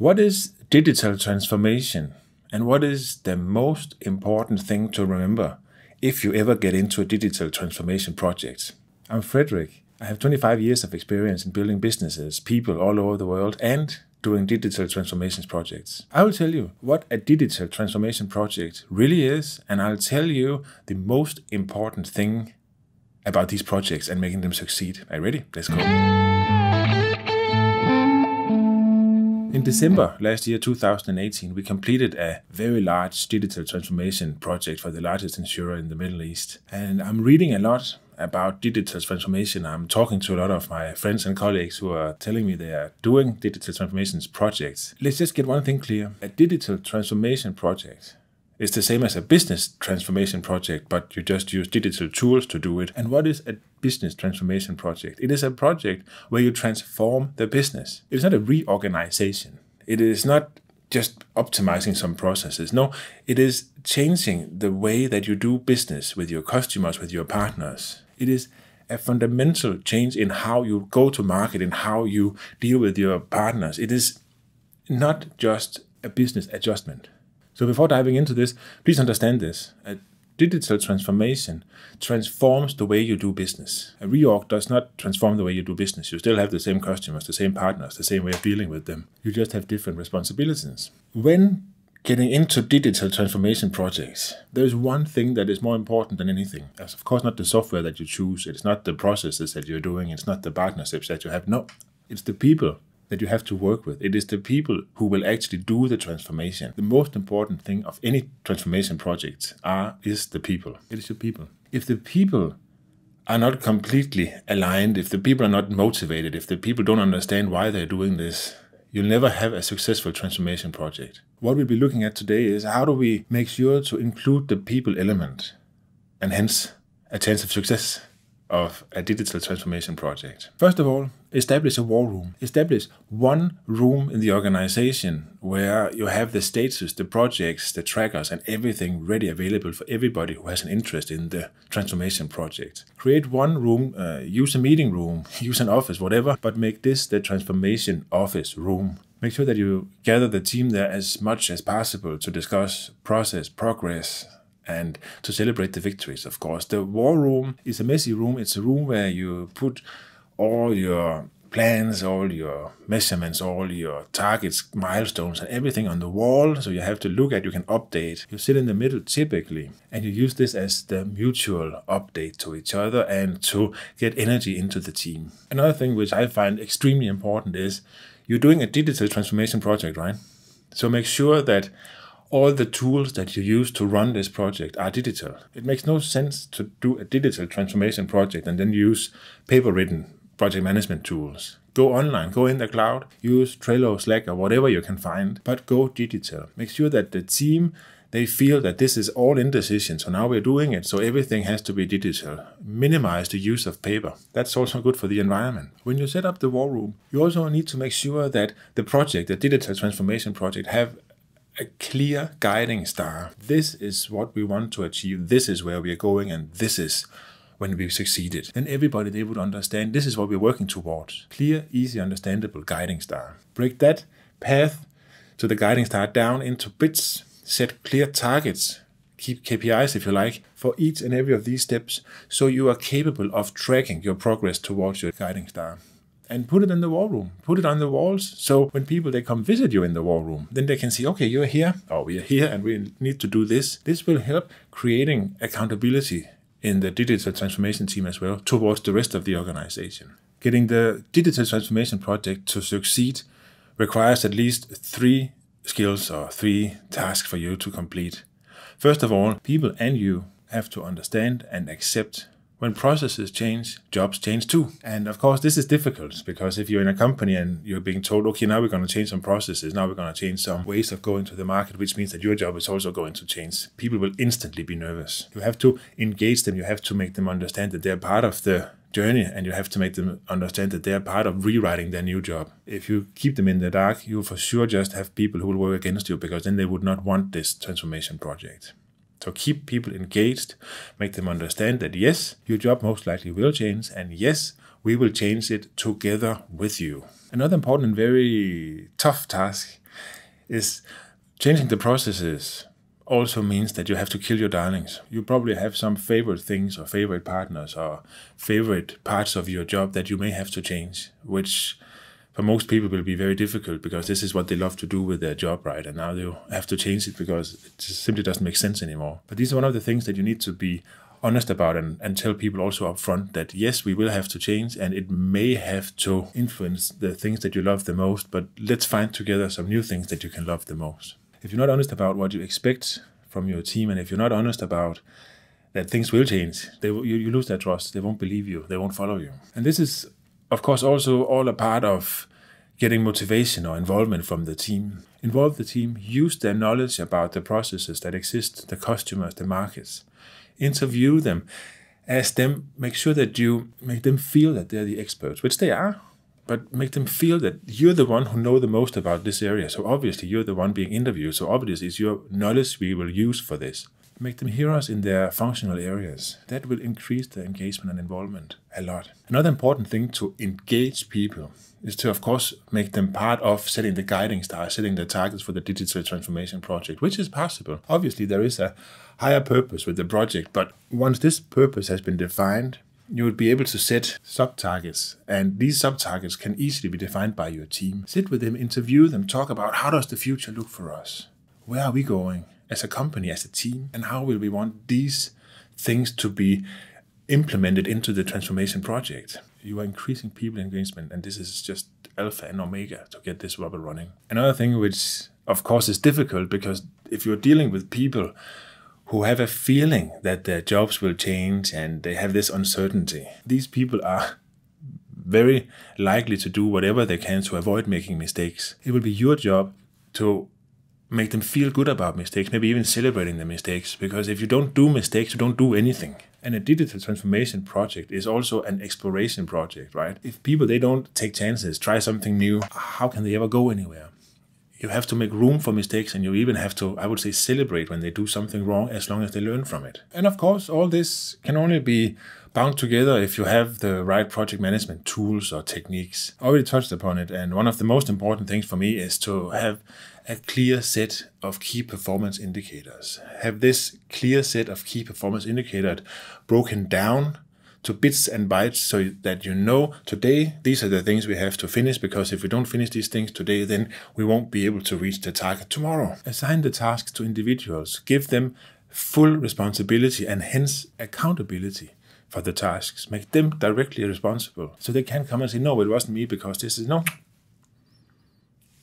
What is digital transformation, and what is the most important thing to remember if you ever get into a digital transformation project? I'm Frederick. I have 25 years of experience in building businesses, people all over the world, and doing digital transformation projects. I will tell you what a digital transformation project really is, and I'll tell you the most important thing about these projects and making them succeed. Are you ready? Let's go. In December last year, 2018, we completed a very large digital transformation project for the largest insurer in the Middle East. And I'm reading a lot about digital transformation. I'm talking to a lot of my friends and colleagues who are telling me they are doing digital transformation projects. Let's just get one thing clear. A digital transformation project is the same as a business transformation project, but you just use digital tools to do it. And what is a business transformation project? It is a project where you transform the business. It's not a reorganization. It is not just optimizing some processes. No, it is changing the way that you do business with your customers, with your partners. It is a fundamental change in how you go to market and how you deal with your partners. It is not just a business adjustment. So before diving into this, please understand this. A digital transformation transforms the way you do business. A reorg does not transform the way you do business. You still have the same customers, the same partners, the same way of dealing with them. You just have different responsibilities. When getting into digital transformation projects, there is one thing that is more important than anything. It's of course not the software that you choose. It's not the processes that you're doing. It's not the partnerships that you have. No, it's the people that you have to work with. It is the people who will actually do the transformation. The most important thing of any transformation project is the people. It is the people. If the people are not completely aligned, if the people are not motivated, if the people don't understand why they're doing this, you'll never have a successful transformation project. What we'll be looking at today is how do we make sure to include the people element and hence a chance of success of a digital transformation project. First of all, establish a war room. Establish one room in the organization where you have the status, the projects, the trackers, and everything ready available for everybody who has an interest in the transformation project. Create one room, use a meeting room, use an office, whatever, but make this the transformation office room. Make sure that you gather the team there as much as possible to discuss process, progress, and to celebrate the victories, of course. The war room is a messy room. It's a room where you put all your plans, all your measurements, all your targets, milestones, and everything on the wall. So you have to look at, you can update. You sit in the middle typically, and you use this as the mutual update to each other and to get energy into the team. Another thing which I find extremely important is you're doing a digital transformation project, right? So make sure that all the tools that you use to run this project are digital. It makes no sense to do a digital transformation project and then use paper-written project management tools. Go online, go in the cloud, use Trello, Slack, or whatever you can find, but go digital. Make sure that the team, they feel that this is all in decision. So now we're doing it, so everything has to be digital. Minimize the use of paper. That's also good for the environment. When you set up the war room, you also need to make sure that the project, the digital transformation project, have a clear guiding star. This is what we want to achieve. This is where we are going, and this is when we've succeeded. Then everybody, they would understand this is what we're working towards. Clear, easy, understandable guiding star. Break that path to the guiding star down into bits. Set clear targets. Keep KPIs, if you like, for each and every of these steps, so you are capable of tracking your progress towards your guiding star. And put it in the war room. Put it on the walls. So when people, they come visit you in the war room, then they can see, okay, you're here, or we are here, and we need to do this. This will help creating accountability in the digital transformation team as well towards the rest of the organization. Getting the digital transformation project to succeed requires at least 3 skills or 3 tasks for you to complete. First of all, people and you have to understand and accept when processes change, jobs change too. And of course, this is difficult because if you're in a company and you're being told, okay, now we're going to change some processes, now we're going to change some ways of going to the market, which means that your job is also going to change. People will instantly be nervous. You have to engage them. You have to make them understand that they're part of the journey, and you have to make them understand that they're part of rewriting their new job. If you keep them in the dark, you'll for sure just have people who will work against you, because then they would not want this transformation project. So keep people engaged, make them understand that yes, your job most likely will change, and yes, we will change it together with you. Another important and very tough task is changing the processes also means that you have to kill your darlings. You probably have some favorite things or favorite partners or favorite parts of your job that you may have to change, which for most people will be very difficult because this is what they love to do with their job, right? And now they have to change it because it just simply doesn't make sense anymore. But these are one of the things that you need to be honest about and tell people also up front that yes, we will have to change and it may have to influence the things that you love the most, but let's find together some new things that you can love the most. If you're not honest about what you expect from your team, and if you're not honest about that things will change, you lose their trust. They won't believe you. They won't follow you. And this is, of course, also all a part of getting motivation or involvement from the team. Involve the team. Use their knowledge about the processes that exist, the customers, the markets. Interview them. Ask them. Make sure that you make them feel that they're the experts, which they are. But make them feel that you're the one who know the most about this area. So obviously you're the one being interviewed. So obviously it's your knowledge we will use for this. Make them hear us in their functional areas. That will increase their engagement and involvement a lot. Another important thing to engage people is to, of course, make them part of setting the guiding stars, setting the targets for the digital transformation project, which is possible. Obviously there is a higher purpose with the project, but once this purpose has been defined, you would be able to set sub-targets, and these sub-targets can easily be defined by your team. Sit with them, interview them, talk about how does the future look for us? Where are we going as a company, as a team? And how will we want these things to be implemented into the transformation project? You are increasing people engagement, and this is just alpha and omega to get this rubber running. Another thing which, of course, is difficult because if you're dealing with people who have a feeling that their jobs will change and they have this uncertainty. These people are very likely to do whatever they can to avoid making mistakes. It will be your job to make them feel good about mistakes, maybe even celebrating the mistakes, because if you don't do mistakes, you don't do anything. And a digital transformation project is also an exploration project, right? If people, they don't take chances, try something new, how can they ever go anywhere? You have to make room for mistakes, and you even have to, I would say, celebrate when they do something wrong as long as they learn from it. And of course, all this can only be bound together if you have the right project management tools or techniques. I already touched upon it, and one of the most important things for me is to have a clear set of key performance indicators. Have this clear set of key performance indicators broken down to bits and bytes so that you know today these are the things we have to finish, because if we don't finish these things today, then we won't be able to reach the target tomorrow. Assign the tasks to individuals. Give them full responsibility and hence accountability for the tasks. Make them directly responsible so they can come and say, no, it wasn't me because this is no.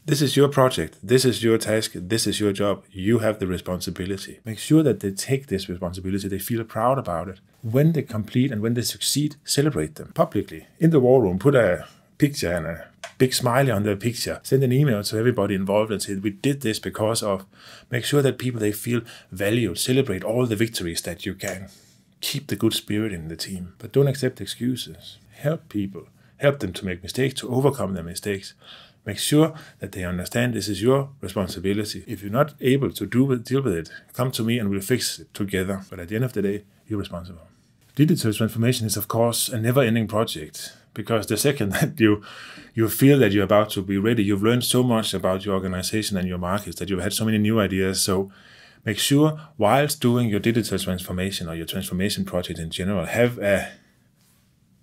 This is your project, this is your task, this is your job, you have the responsibility. Make sure that they take this responsibility, they feel proud about it. When they complete and when they succeed, celebrate them publicly. In the war room, put a picture and a big smiley on the picture. Send an email to everybody involved and say, we did this because of. Make sure that people, they feel valued. Celebrate all the victories that you can. Keep the good spirit in the team, but don't accept excuses. Help people. Help them to make mistakes, to overcome their mistakes. Make sure that they understand this is your responsibility. If you're not able to deal with it, come to me and we'll fix it together. But at the end of the day, you're responsible. Digital transformation is, of course, a never-ending project, because the second that you feel that you're about to be ready, you've learned so much about your organization and your markets that you've had so many new ideas. So make sure, whilst doing your digital transformation or your transformation project in general, have a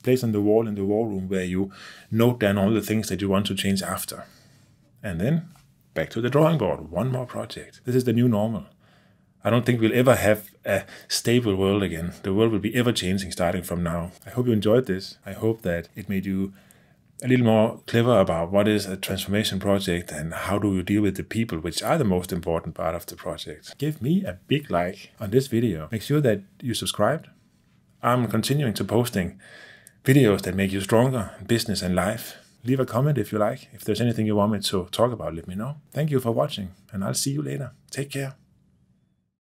place on the wall in the war room where you note down all the things that you want to change after. And then back to the drawing board, one more project. This is the new normal. I don't think we'll ever have a stable world again. The world will be ever changing starting from now. I hope you enjoyed this. I hope that it made you a little more clever about what is a transformation project and how do you deal with the people, which are the most important part of the project. Give me a big like on this video. Make sure that you subscribed. I'm continuing to posting videos that make you stronger in business and life. Leave a comment if you like. If there's anything you want me to talk about, let me know. Thank you for watching, and I'll see you later. Take care.